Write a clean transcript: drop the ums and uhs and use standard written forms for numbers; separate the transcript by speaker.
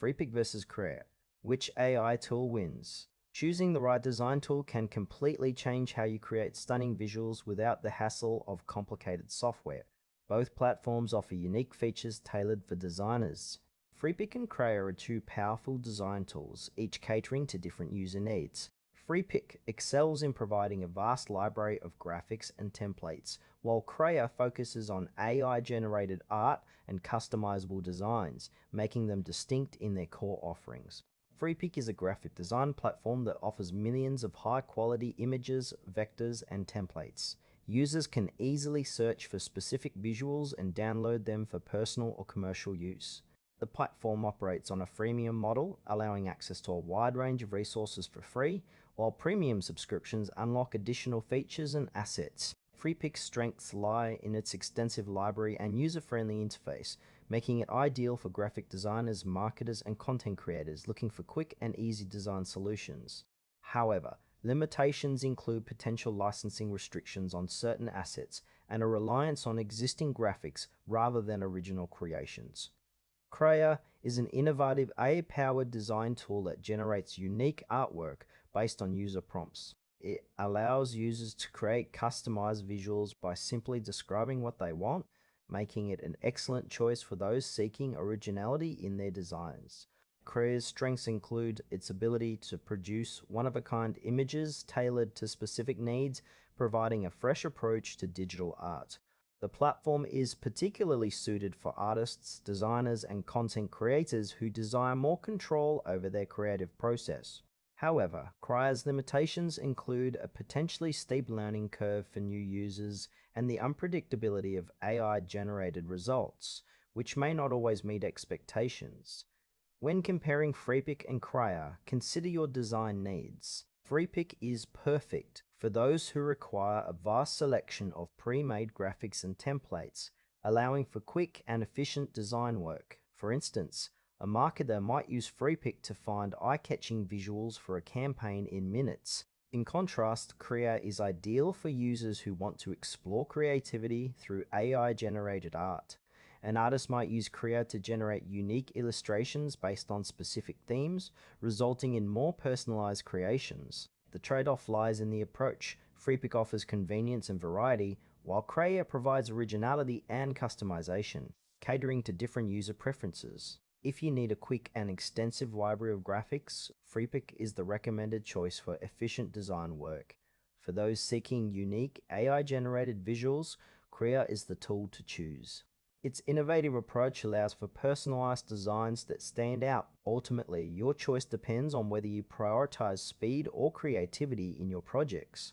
Speaker 1: Freepik versus Krea. Which AI tool wins? Choosing the right design tool can completely change how you create stunning visuals without the hassle of complicated software. Both platforms offer unique features tailored for designers. Freepik and Krea are two powerful design tools, each catering to different user needs. Freepik excels in providing a vast library of graphics and templates, while Krea focuses on AI-generated art and customizable designs, making them distinct in their core offerings. Freepik is a graphic design platform that offers millions of high-quality images, vectors, and templates. Users can easily search for specific visuals and download them for personal or commercial use. The platform operates on a freemium model, allowing access to a wide range of resources for free, while premium subscriptions unlock additional features and assets. Freepik's strengths lie in its extensive library and user-friendly interface, making it ideal for graphic designers, marketers, and content creators looking for quick and easy design solutions. However, limitations include potential licensing restrictions on certain assets and a reliance on existing graphics rather than original creations. Krea is an innovative AI-powered design tool that generates unique artwork based on user prompts. It allows users to create customized visuals by simply describing what they want, making it an excellent choice for those seeking originality in their designs. Krea's strengths include its ability to produce one-of-a-kind images tailored to specific needs, providing a fresh approach to digital art. The platform is particularly suited for artists, designers, and content creators who desire more control over their creative process. However, Krea's limitations include a potentially steep learning curve for new users and the unpredictability of AI-generated results, which may not always meet expectations. When comparing Freepik and Krea, consider your design needs. Freepik is perfect for those who require a vast selection of pre-made graphics and templates, allowing for quick and efficient design work. For instance, a marketer might use Freepik to find eye-catching visuals for a campaign in minutes. In contrast, Krea is ideal for users who want to explore creativity through AI-generated art. An artist might use Krea to generate unique illustrations based on specific themes, resulting in more personalized creations. The trade-off lies in the approach. Freepik offers convenience and variety, while Krea provides originality and customization, catering to different user preferences. If you need a quick and extensive library of graphics, Freepik is the recommended choice for efficient design work. For those seeking unique AI-generated visuals, Krea is the tool to choose. Its innovative approach allows for personalized designs that stand out. Ultimately, your choice depends on whether you prioritize speed or creativity in your projects.